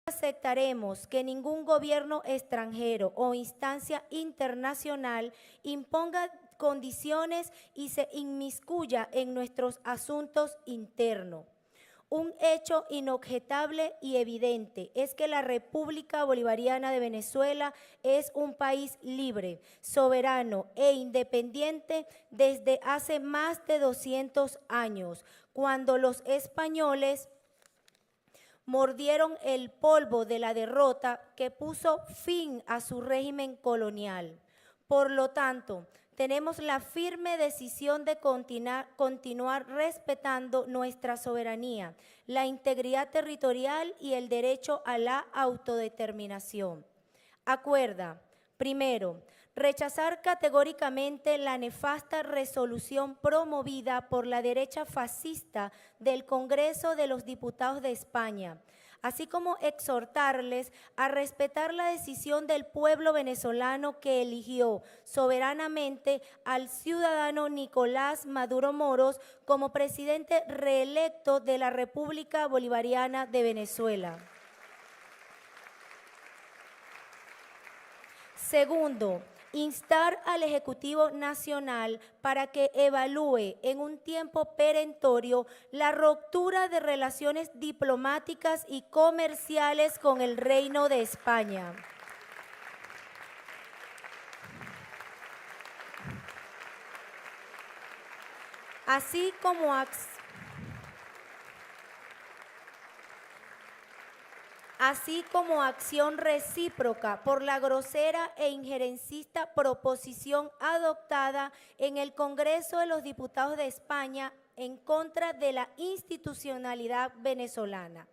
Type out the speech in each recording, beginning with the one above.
aceptaremos que ningún gobierno extranjero o instancia internacional imponga condiciones y se inmiscuya en nuestros asuntos internos. Un hecho inobjetable y evidente es que la República Bolivariana de Venezuela es un país libre, soberano e independiente desde hace más de 200 años, cuando los españoles mordieron el polvo de la derrota que puso fin a su régimen colonial. Por lo tanto, tenemos la firme decisión de continuar respetando nuestra soberanía, la integridad territorial y el derecho a la autodeterminación. Acuerda, primero, rechazar categóricamente la nefasta resolución promovida por la derecha fascista del Congreso de los Diputados de España, así como exhortarles a respetar la decisión del pueblo venezolano que eligió soberanamente al ciudadano Nicolás Maduro Moros como presidente reelecto de la República Bolivariana de Venezuela. Segundo, instar al Ejecutivo Nacional para que evalúe en un tiempo perentorio la ruptura de relaciones diplomáticas y comerciales con el Reino de España. Así como acción recíproca por la grosera e injerencista proposición adoptada en el Congreso de los Diputados de España en contra de la institucionalidad venezolana.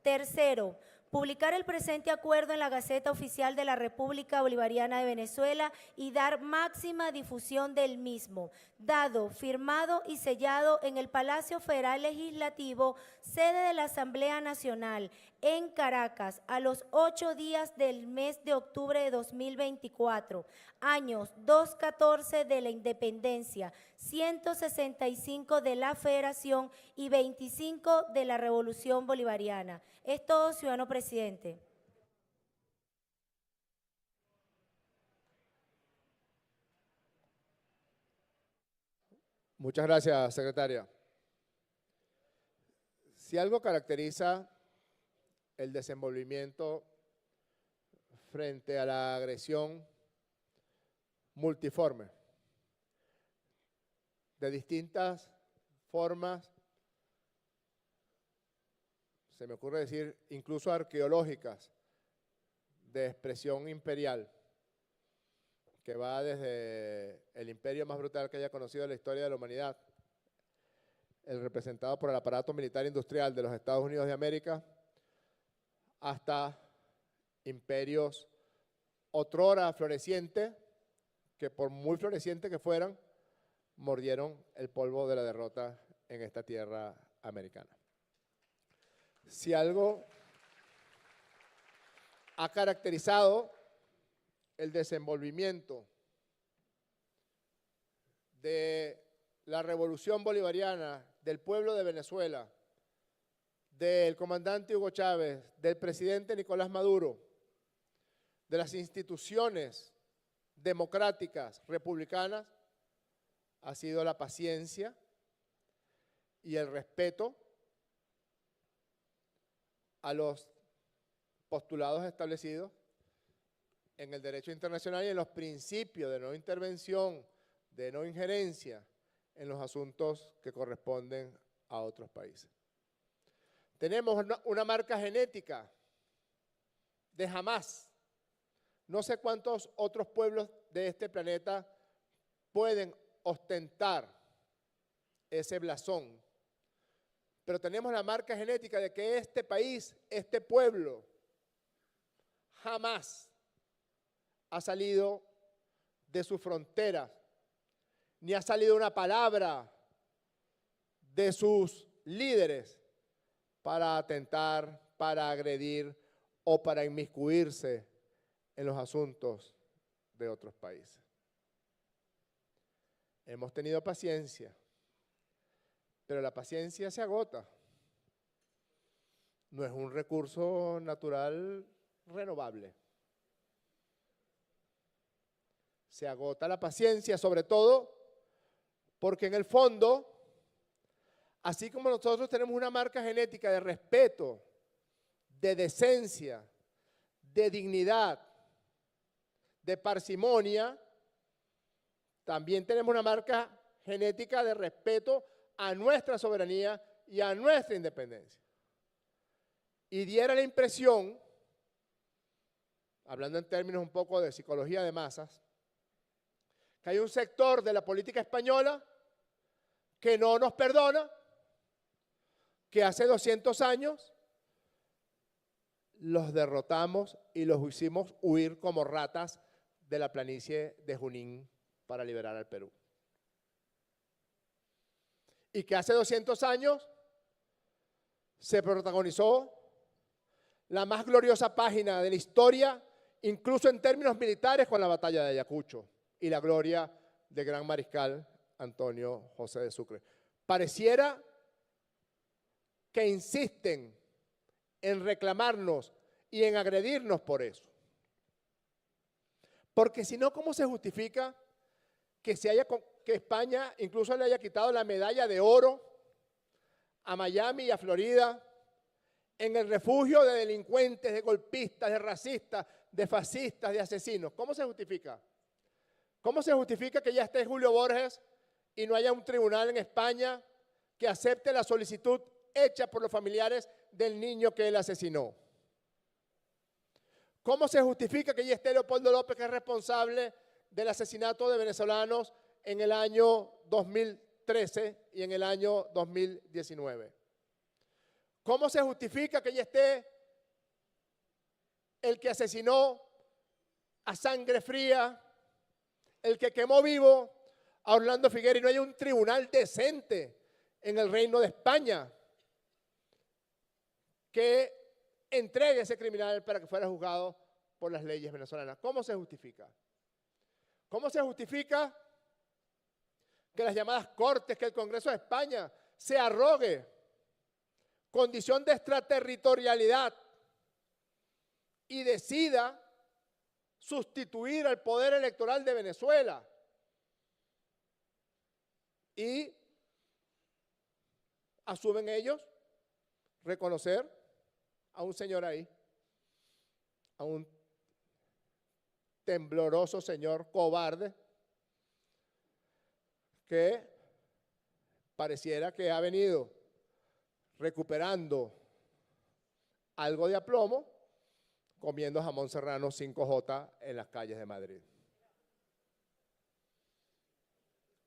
Tercero, publicar el presente acuerdo en la Gaceta Oficial de la República Bolivariana de Venezuela y dar máxima difusión del mismo, dado, firmado y sellado en el Palacio Federal Legislativo, sede de la Asamblea Nacional, en Caracas, a los 8 días del mes de octubre de 2024, años 214 de la Independencia, 165 de la Federación y 25 de la Revolución Bolivariana. Es todo, ciudadano presidente. Muchas gracias, secretaria. Si algo caracteriza el desenvolvimiento frente a la agresión multiforme, de distintas formas, se me ocurre decir incluso arqueológicas, de expresión imperial, que va desde el imperio más brutal que haya conocido en la historia de la humanidad, el representado por el aparato militar industrial de los Estados Unidos de América, hasta imperios otrora florecientes, que por muy florecientes que fueran, mordieron el polvo de la derrota en esta tierra americana. Si algo ha caracterizado el desenvolvimiento de la revolución bolivariana, del pueblo de Venezuela, del comandante Hugo Chávez, del presidente Nicolás Maduro, de las instituciones democráticas republicanas, ha sido la paciencia y el respeto a los postulados establecidos en el derecho internacional y en los principios de no intervención, de no injerencia en los asuntos que corresponden a otros países. Tenemos una marca genética de jamás. No sé cuántos otros pueblos de este planeta pueden ostentar ese blasón, pero tenemos la marca genética de que este país, este pueblo, jamás ha salido de sus fronteras, ni ha salido una palabra de sus líderes para atentar, para agredir o para inmiscuirse en los asuntos de otros países. Hemos tenido paciencia, pero la paciencia se agota. no es un recurso natural renovable. Se agota la paciencia, sobre todo porque en el fondo, así como nosotros tenemos una marca genética de respeto, de decencia, de dignidad, de parsimonia, también tenemos una marca genética de respeto a nuestra soberanía y a nuestra independencia. Y diera la impresión, hablando en términos un poco de psicología de masas, que hay un sector de la política española que no nos perdona, que hace 200 años los derrotamos y los hicimos huir como ratas de la planicie de Junín para liberar al Perú. Y que hace 200 años se protagonizó la más gloriosa página de la historia, incluso en términos militares, con la batalla de Ayacucho y la gloria del gran mariscal Antonio José de Sucre. Pareciera que insisten en reclamarnos y en agredirnos por eso. Porque si no, ¿cómo se justifica que España incluso le haya quitado la medalla de oro a Miami y a Florida en el refugio de delincuentes, de golpistas, de racistas, de fascistas, de asesinos? ¿Cómo se justifica? ¿Cómo se justifica que ya esté Julio Borges y no haya un tribunal en España que acepte la solicitud hecha por los familiares del niño que él asesinó? ¿Cómo se justifica que ya esté Leopoldo López, que es responsable del asesinato de venezolanos en el año 2013 y en el año 2019? ¿Cómo se justifica que ya esté el que asesinó a sangre fría, el que quemó vivo a Orlando Figueroa, y no hay un tribunal decente en el Reino de España que entregue a ese criminal para que fuera juzgado por las leyes venezolanas? ¿Cómo se justifica? ¿Cómo se justifica que las llamadas Cortes, que el Congreso de España se arrogue condición de extraterritorialidad y decida sustituir al poder electoral de Venezuela? Y asumen ellos reconocer a un señor ahí, a un tembloroso señor cobarde que pareciera que ha venido recuperando algo de aplomo comiendo jamón serrano 5J en las calles de Madrid.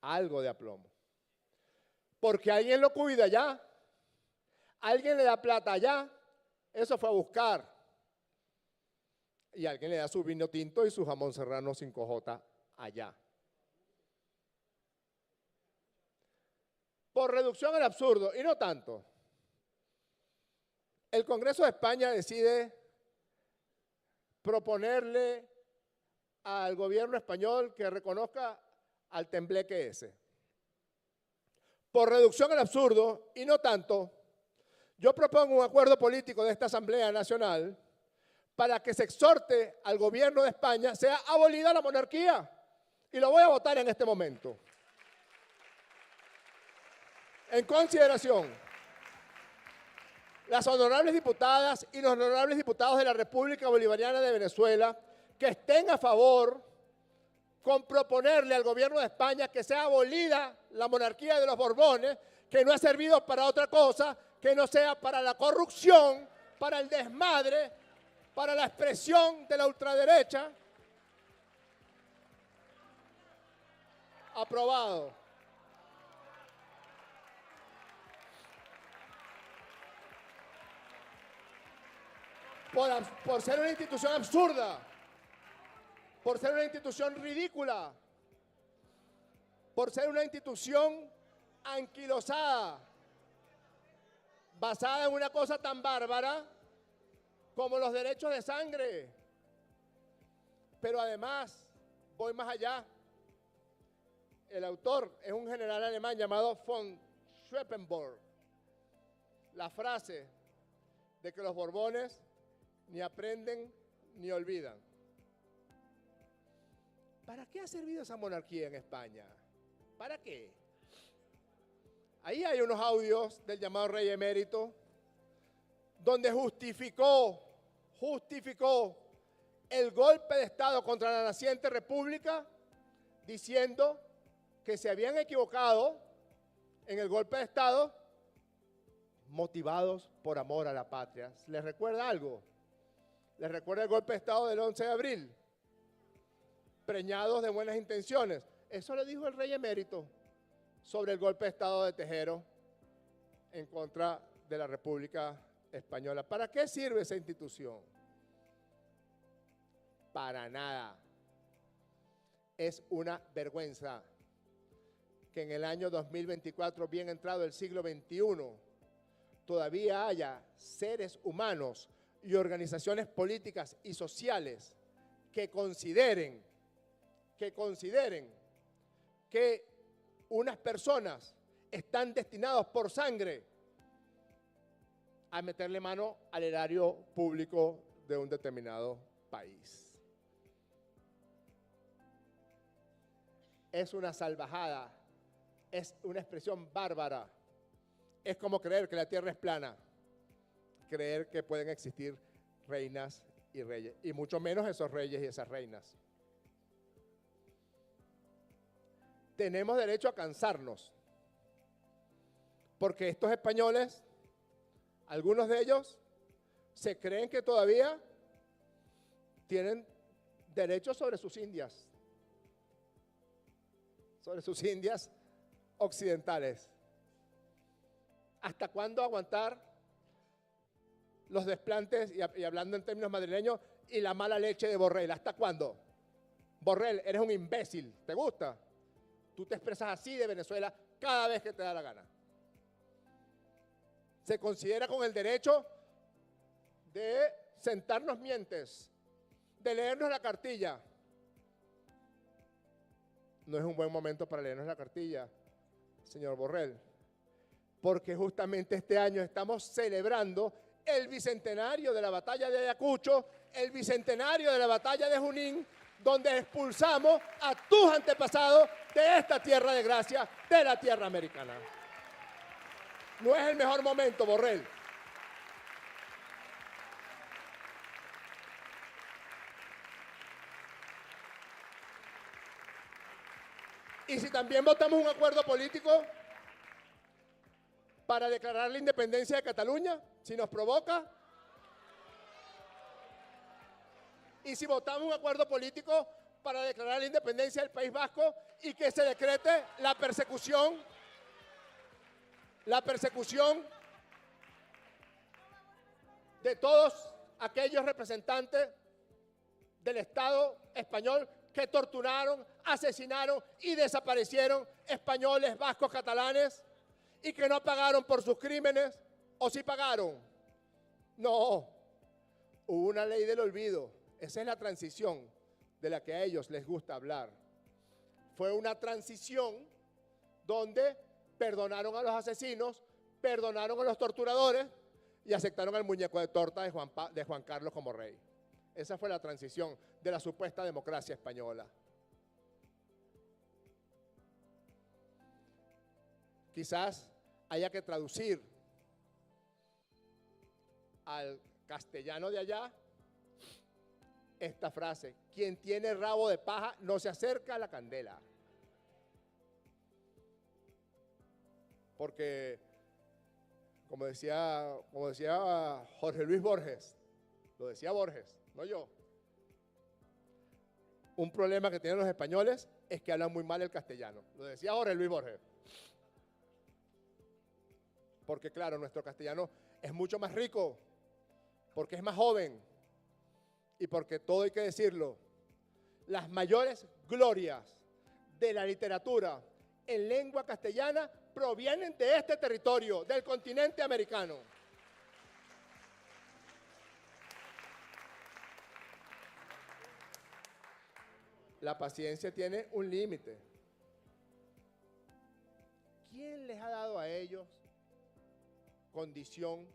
Algo de aplomo. Porque alguien lo cuida allá, alguien le da plata allá, eso fue a buscar. Y alguien le da su vino tinto y su jamón serrano 5J allá. Por reducción al absurdo, y no tanto, el Congreso de España decide proponerle al gobierno español que reconozca al tembleque ese. Por reducción al absurdo, y no tanto, yo propongo un acuerdo político de esta Asamblea Nacional para que se exhorte al gobierno de España sea abolida la monarquía. Y lo voy a votar en este momento. En consideración, las honorables diputadas y los honorables diputados de la República Bolivariana de Venezuela que estén a favor con proponerle al gobierno de España que sea abolida la monarquía de los Borbones, que no ha servido para otra cosa, que no sea para la corrupción, para el desmadre, para la expresión de la ultraderecha. Aprobado. Por ser una institución absurda, por ser una institución ridícula, por ser una institución anquilosada, basada en una cosa tan bárbara como los derechos de sangre. Pero además, voy más allá. El autor es un general alemán llamado von Schweppenborg. La frase de que los Borbones ni aprenden ni olvidan. ¿Para qué ha servido esa monarquía en España? ¿Para qué? Ahí hay unos audios del llamado rey emérito, donde justificó el golpe de Estado contra la naciente república, diciendo que se habían equivocado en el golpe de Estado, motivados por amor a la patria. ¿Les recuerda algo? ¿Les recuerda el golpe de Estado del 11 de abril? Preñados de buenas intenciones. Eso le dijo el rey emérito sobre el golpe de Estado de Tejero en contra de la República Española. ¿Para qué sirve esa institución? Para nada. Es una vergüenza que en el año 2024, bien entrado el siglo XXI, todavía haya seres humanos y organizaciones políticas y sociales que consideren que unas personas están destinados por sangre a meterle mano al erario público de un determinado país. Es una salvajada, es una expresión bárbara. Es como creer que la tierra es plana, creer que pueden existir reinas y reyes, y mucho menos esos reyes y esas reinas. Tenemos derecho a cansarnos, porque estos españoles, algunos de ellos, se creen que todavía tienen derecho sobre sus indias occidentales. ¿Hasta cuándo aguantar los desplantes, y hablando en términos madrileños, y la mala leche de Borrell? ¿Hasta cuándo? Borrell, eres un imbécil, ¿te gusta? Tú te expresas así de Venezuela cada vez que te da la gana. Se considera con el derecho de sentarnos mientes, de leernos la cartilla. No es un buen momento para leernos la cartilla, señor Borrell, porque justamente este año estamos celebrando el bicentenario de la batalla de Ayacucho, el bicentenario de la batalla de Junín, donde expulsamos a tus antepasados de esta tierra de gracia, de la tierra americana. No es el mejor momento, Borrell. Y si también votamos un acuerdo político para declarar la independencia de Cataluña, si nos provoca. Y si votamos un acuerdo político para declarar la independencia del País Vasco y que se decrete la persecución de todos aquellos representantes del Estado español que torturaron, asesinaron y desaparecieron españoles, vascos, catalanes, y que no pagaron por sus crímenes, ¿o sí pagaron? No, hubo una ley del olvido. Esa es la transición de la que a ellos les gusta hablar. Fue una transición donde perdonaron a los asesinos, perdonaron a los torturadores y aceptaron al muñeco de torta de Juan Carlos como rey. Esa fue la transición de la supuesta democracia española. Quizás haya que traducir al castellano de allá esta frase: quien tiene rabo de paja no se acerca a la candela. Porque, como decía Jorge Luis Borges, lo decía Borges, no yo, un problema que tienen los españoles es que hablan muy mal el castellano. Lo decía Jorge Luis Borges. Porque claro, nuestro castellano es mucho más rico, porque es más joven y porque, todo hay que decirlo, las mayores glorias de la literatura en lengua castellana provienen de este territorio, del continente americano. La paciencia tiene un límite. ¿Quién les ha dado a ellos condición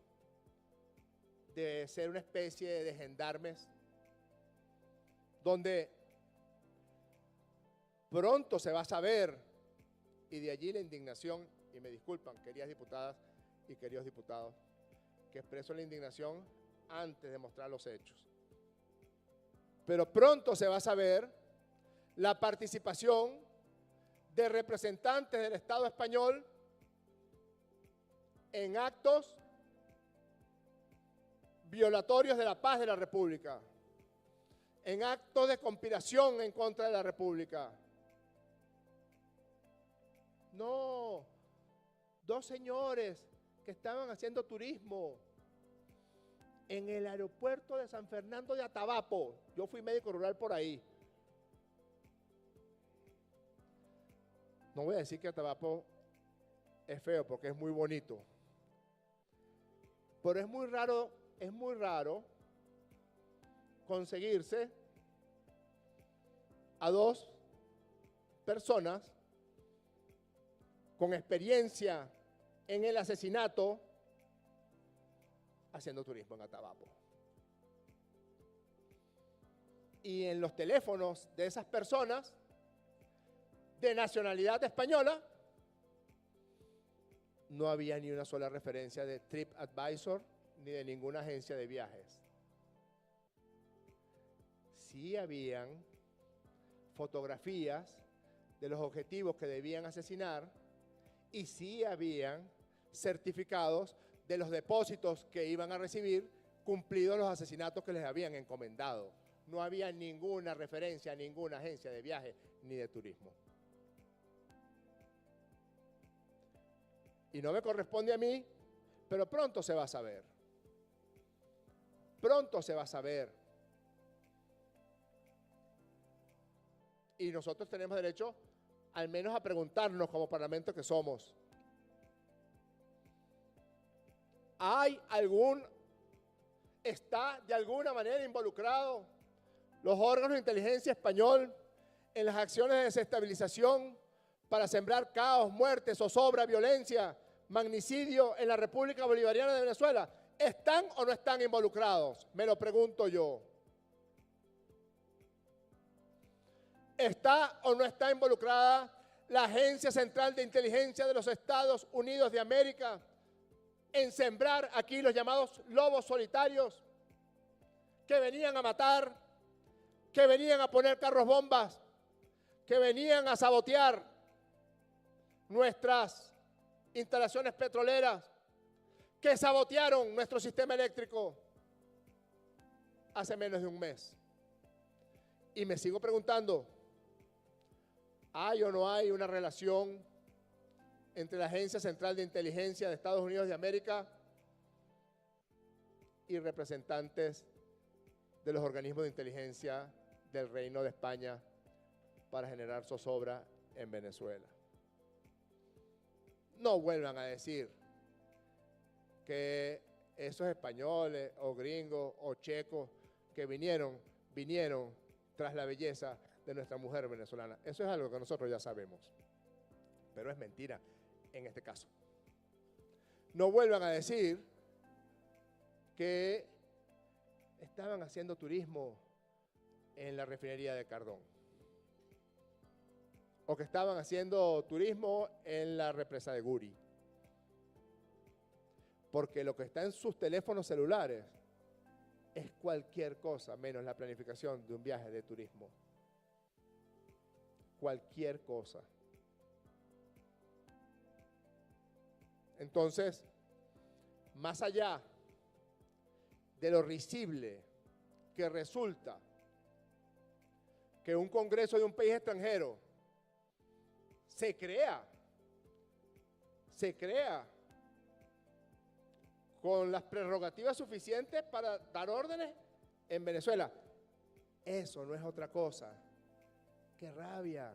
de ser una especie de gendarmes, donde pronto se va a saber, y de allí la indignación, y me disculpan, queridas diputadas y queridos diputados, que expreso la indignación antes de mostrar los hechos. Pero pronto se va a saber la participación de representantes del Estado español en actos violatorios de la paz de la República, en actos de conspiración en contra de la República. No, dos señores que estaban haciendo turismo en el aeropuerto de San Fernando de Atabapo. Yo fui médico rural por ahí. No voy a decir que Atabapo es feo porque es muy bonito. Pero es muy raro conseguirse a dos personas con experiencia en el asesinato haciendo turismo en Atabapo. Y en los teléfonos de esas personas de nacionalidad española no había ni una sola referencia de TripAdvisor ni de ninguna agencia de viajes. Sí habían fotografías de los objetivos que debían asesinar y sí habían certificados de los depósitos que iban a recibir cumplidos los asesinatos que les habían encomendado. No había ninguna referencia a ninguna agencia de viaje ni de turismo. Y no me corresponde a mí, pero pronto se va a saber. Pronto se va a saber. Y nosotros tenemos derecho al menos a preguntarnos como parlamento que somos. ¿Está de alguna manera involucrado los órganos de inteligencia español en las acciones de desestabilización para sembrar caos, muerte, zozobra, violencia, magnicidio en la República Bolivariana de Venezuela? ¿Están o no están involucrados? Me lo pregunto yo. ¿Está o no está involucrada la Agencia Central de Inteligencia de los Estados Unidos de América en sembrar aquí los llamados lobos solitarios que venían a matar, que venían a poner carros bombas, que venían a sabotear nuestras instalaciones petroleras, que sabotearon nuestro sistema eléctrico hace menos de un mes? Y me sigo preguntando, ¿hay o no hay una relación entre la Agencia Central de Inteligencia de Estados Unidos de América y representantes de los organismos de inteligencia del Reino de España para generar zozobra en Venezuela? No vuelvan a decir que esos españoles o gringos o checos que vinieron tras la belleza de nuestra mujer venezolana. Eso es algo que nosotros ya sabemos, pero es mentira en este caso. No vuelvan a decir que estaban haciendo turismo en la refinería de Cardón o que estaban haciendo turismo en la represa de Guri, porque lo que está en sus teléfonos celulares es cualquier cosa menos la planificación de un viaje de turismo. Cualquier cosa. Entonces, más allá de lo risible que resulta que un congreso de un país extranjero se crea con las prerrogativas suficientes para dar órdenes en Venezuela, eso no es otra cosa que rabia.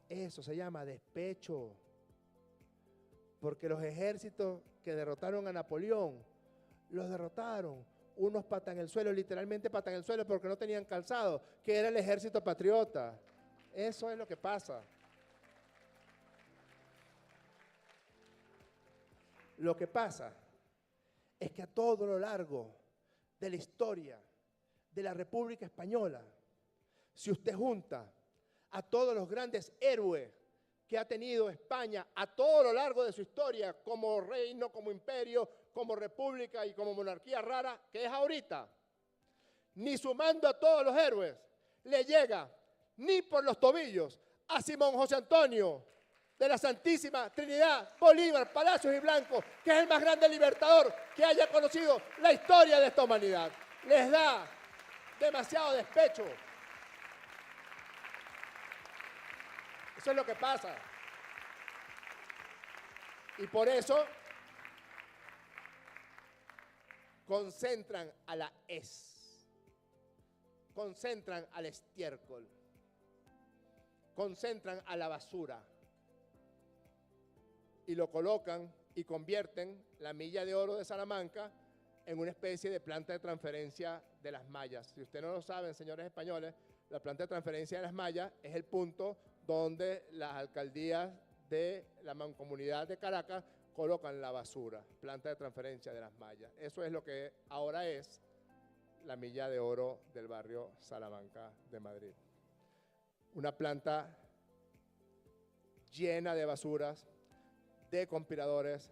Eso se llama despecho. Porque los ejércitos que derrotaron a Napoleón, los derrotaron. Unos patan el suelo, literalmente patan el suelo porque no tenían calzado, que era el ejército patriota. Eso es lo que pasa. Lo que pasa es que a todo lo largo de la historia de la República Española, si usted junta a todos los grandes héroes que ha tenido España a todo lo largo de su historia, como reino, como imperio, como república y como monarquía rara, que es ahorita, ni sumando a todos los héroes, le llega ni por los tobillos a Simón José Antonio de la Santísima Trinidad, Bolívar, Palacios y Blanco, que es el más grande libertador que haya conocido la historia de esta humanidad. Les da demasiado despecho. Eso es lo que pasa. Y por eso concentran a la concentran al estiércol, concentran a la basura y lo colocan y convierten la milla de oro de Salamanca en una especie de planta de transferencia de las mallas. Si ustedes no lo saben, señores españoles, la planta de transferencia de las mallas es el punto donde las alcaldías de la mancomunidad de Caracas colocan la basura, planta de transferencia de las mallas. Eso es lo que ahora es la milla de oro del barrio Salamanca de Madrid. Una planta llena de basuras, de conspiradores,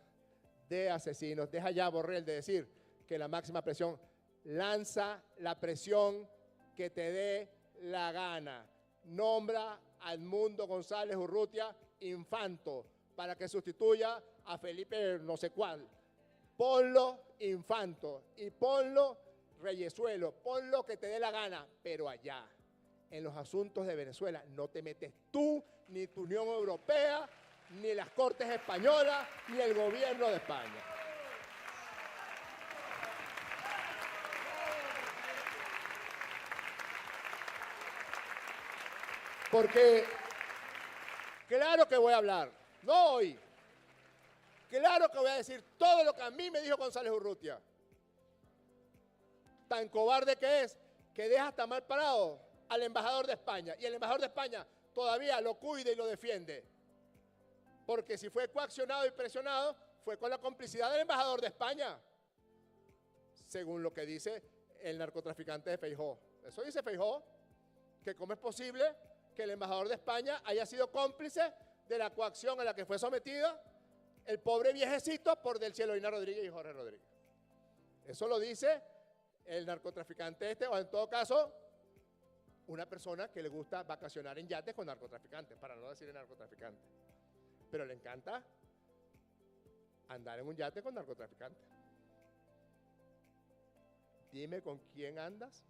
de asesinos. Deja ya, Borrell, de decir que la máxima presión lanza la presión que te dé la gana. Nombra a Edmundo González Urrutia infanto para que sustituya a Felipe no sé cuál. Ponlo infanto y ponlo reyesuelo, ponlo que te dé la gana, pero allá, en los asuntos de Venezuela, no te metes tú, ni tu Unión Europea, ni las Cortes Españolas, ni el gobierno de España. Porque claro que voy a hablar, no hoy, claro que voy a decir todo lo que a mí me dijo González Urrutia. Tan cobarde que es, que deja hasta mal parado al embajador de España. Y el embajador de España todavía lo cuida y lo defiende. Porque si fue coaccionado y presionado, fue con la complicidad del embajador de España. Según lo que dice el narcotraficante de Feijóo. Eso dice Feijóo, que cómo es posible que el embajador de España haya sido cómplice de la coacción a la que fue sometido el pobre viejecito por Del Cielo Ina Rodríguez y Jorge Rodríguez. Eso lo dice el narcotraficante este, o en todo caso, una persona que le gusta vacacionar en yates con narcotraficantes, para no decir el narcotraficante. Pero le encanta andar en un yate con narcotraficantes. Dime con quién andas.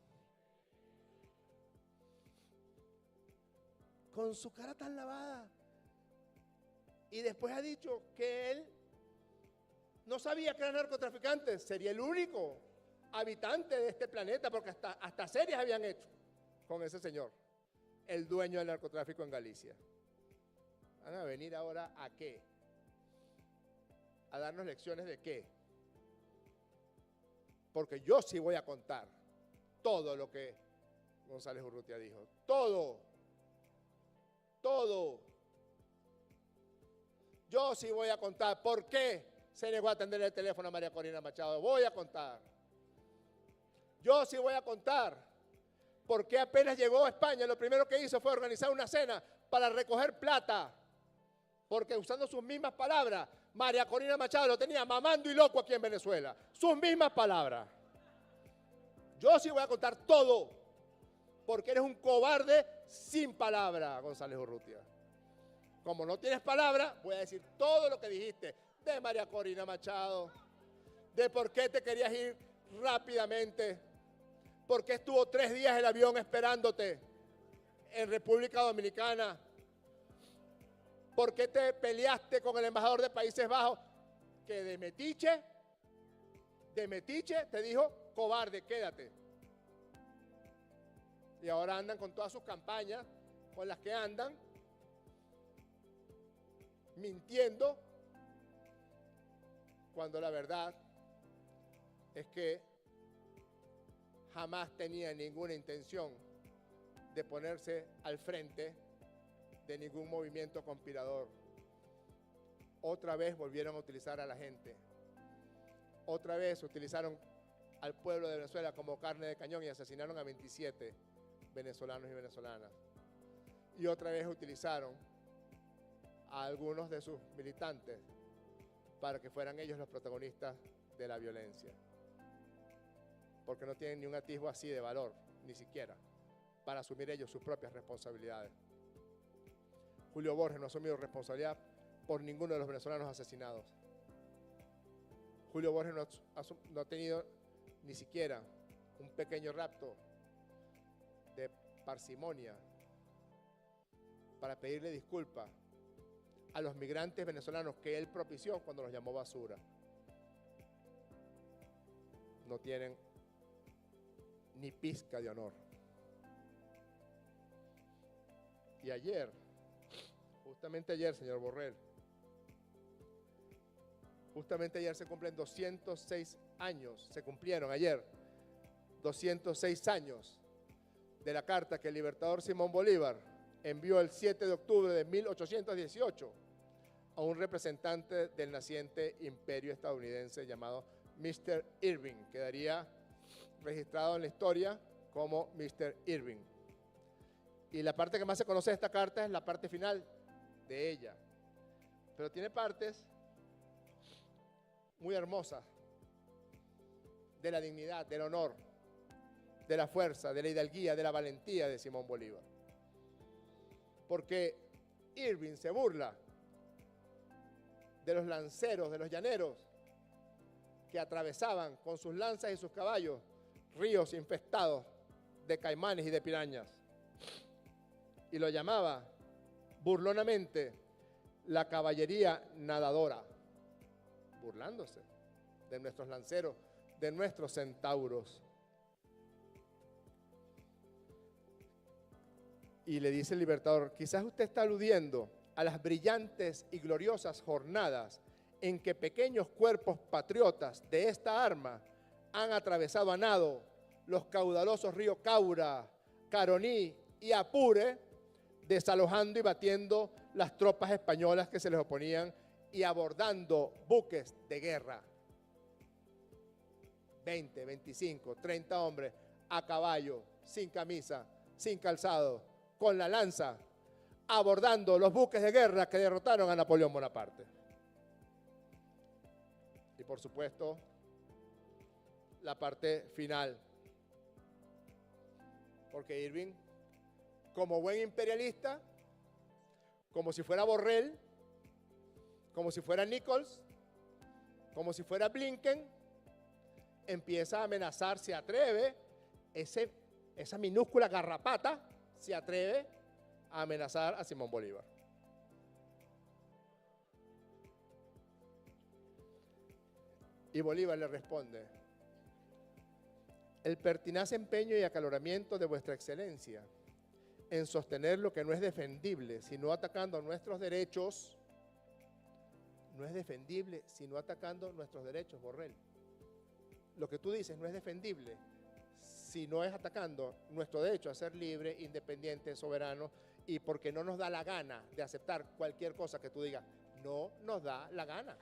Con su cara tan lavada. Y después ha dicho que él no sabía que era narcotraficante. Sería el único habitante de este planeta, porque hasta series habían hecho con ese señor, el dueño del narcotráfico en Galicia. ¿Van a venir ahora a qué? ¿A darnos lecciones de qué? Porque yo sí voy a contar todo lo que González Urrutia dijo. Todo. Yo sí voy a contar por qué se negó a atender el teléfono a María Corina Machado. Voy a contar. Yo sí voy a contar por qué apenas llegó a España, lo primero que hizo fue organizar una cena para recoger plata. Porque usando sus mismas palabras, María Corina Machado lo tenía mamando y loco aquí en Venezuela. Sus mismas palabras. Yo sí voy a contar todo, porque eres un cobarde sin palabra, González Urrutia. Como no tienes palabra, voy a decir todo lo que dijiste de María Corina Machado, de por qué te querías ir rápidamente, por qué estuvo 3 días el avión esperándote en República Dominicana, por qué te peleaste con el embajador de Países Bajos, que de metiche te dijo, cobarde, quédate. Y ahora andan con todas sus campañas, con las que andan, mintiendo, cuando la verdad es que jamás tenía ninguna intención de ponerse al frente de ningún movimiento conspirador. Otra vez volvieron a utilizar a la gente Otra vez utilizaron al pueblo de Venezuela como carne de cañón y asesinaron a 27 venezolanos y venezolanas. Y otra vez utilizaron a algunos de sus militantes para que fueran ellos los protagonistas de la violencia. Porque no tienen ni un atisbo así de valor, ni siquiera, para asumir ellos sus propias responsabilidades. Julio Borges no ha asumido responsabilidad por ninguno de los venezolanos asesinados. Julio Borges no ha tenido ni siquiera un pequeño rapto de parsimonia para pedirle disculpas a los migrantes venezolanos que él propició cuando los llamó basura. No tienen ni pizca de honor. Y ayer, justamente ayer, señor Borrell, justamente ayer se cumplen 206 años, se cumplieron ayer 206 años de la carta que el libertador Simón Bolívar envió el 7 de octubre de 1818 a un representante del naciente imperio estadounidense llamado Mr. Irving. Quedaría registrado en la historia como Mr. Irving. Y la parte que más se conoce de esta carta es la parte final de ella. Pero tiene partes muy hermosas de la dignidad, del honor, de la fuerza, de la hidalguía, de la valentía de Simón Bolívar. Porque Irving se burla de los lanceros, de los llaneros, que atravesaban con sus lanzas y sus caballos ríos infestados de caimanes y de pirañas. Y lo llamaba burlonamente la caballería nadadora, burlándose de nuestros lanceros, de nuestros centauros. Y le dice el libertador, quizás usted está aludiendo a las brillantes y gloriosas jornadas en que pequeños cuerpos patriotas de esta arma han atravesado a nado los caudalosos ríos Caura, Caroní y Apure, desalojando y batiendo las tropas españolas que se les oponían y abordando buques de guerra. 20, 25, 30 hombres a caballo, sin camisa, sin calzado, con la lanza, abordando los buques de guerra que derrotaron a Napoleón Bonaparte. Y por supuesto, la parte final. Porque Irving, como buen imperialista, como si fuera Borrell, como si fuera Nichols, como si fuera Blinken, empieza a amenazar, se atreve, esa minúscula garrapata se atreve a amenazar a Simón Bolívar. Y Bolívar le responde, el pertinaz empeño y acaloramiento de vuestra excelencia en sostener lo que no es defendible, sino atacando nuestros derechos, no es defendible, sino atacando nuestros derechos, Borrell. Lo que tú dices no es defendible, si no es atacando nuestro derecho a ser libre, independiente, soberano, y porque no nos da la gana de aceptar cualquier cosa que tú digas, no nos da la gana.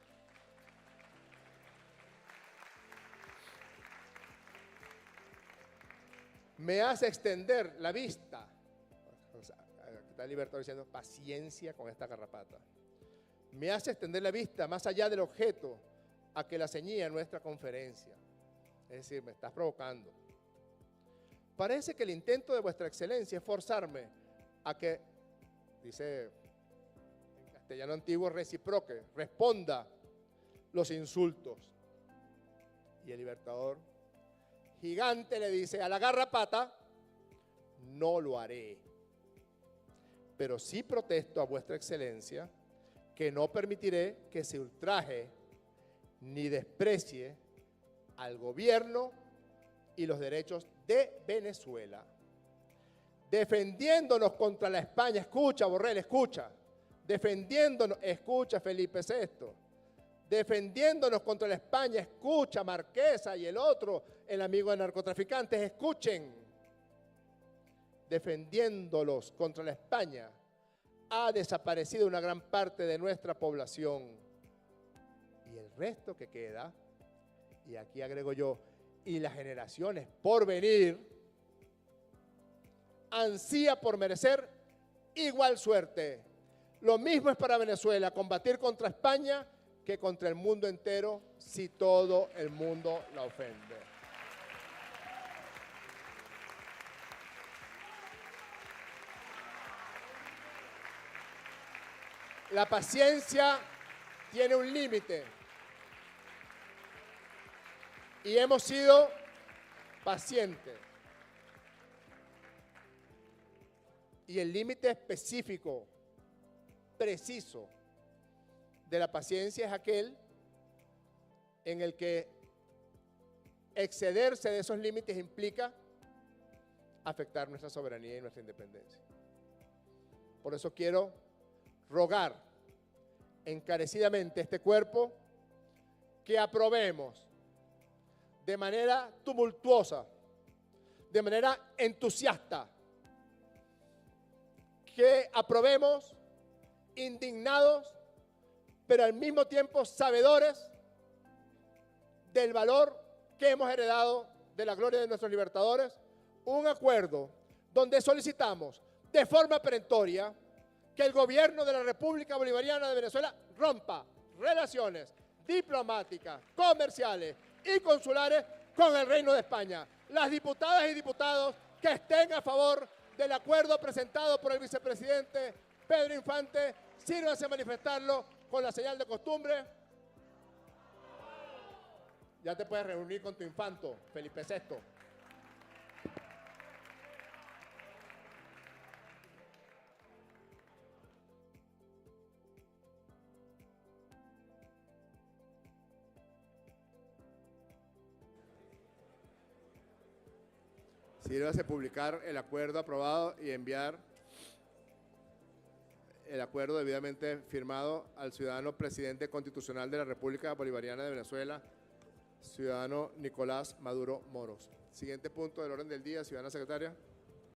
Me hace extender la vista. O sea, está el libertador diciendo, paciencia con esta garrapata. Me hace extender la vista más allá del objeto a que la ceñía nuestra conferencia. Es decir, me estás provocando. Parece que el intento de vuestra excelencia es forzarme a que, dice en castellano antiguo, reciproque, responda los insultos. Y el libertador, gigante, le dice a la garrapata, no lo haré. Pero sí protesto a vuestra excelencia que no permitiré que se ultraje ni desprecie al gobierno y los derechos de Venezuela, defendiéndonos contra la España. Escucha, Borrell, escucha. Defendiéndonos, escucha, Felipe VI. Defendiéndonos contra la España, escucha, Marquesa y el otro, el amigo de narcotraficantes, escuchen. Defendiéndolos contra la España, ha desaparecido una gran parte de nuestra población. Y el resto que queda, y aquí agrego yo, y las generaciones por venir, ansía por merecer igual suerte. Lo mismo es para Venezuela, combatir contra España que contra el mundo entero si todo el mundo la ofende. La paciencia tiene un límite y hemos sido pacientes. Y el límite específico, preciso, de la paciencia es aquel en el que excederse de esos límites implica afectar nuestra soberanía y nuestra independencia. Por eso quiero rogar encarecidamente a este cuerpo que aprobemos de manera tumultuosa, de manera entusiasta, que aprobemos indignados, pero al mismo tiempo sabedores del valor que hemos heredado de la gloria de nuestros libertadores, un acuerdo donde solicitamos de forma perentoria que el gobierno de la República Bolivariana de Venezuela rompa relaciones diplomáticas, comerciales y consulares con el Reino de España. Las diputadas y diputados que estén a favor del acuerdo presentado por el vicepresidente Pedro Infante, sírvanse a manifestarlo con la señal de costumbre. Ya te puedes reunir con tu infanto, Felipe VI. Sírvase publicar el acuerdo aprobado y enviar el acuerdo debidamente firmado al ciudadano presidente constitucional de la República Bolivariana de Venezuela, ciudadano Nicolás Maduro Moros. Siguiente punto del orden del día, ciudadana secretaria.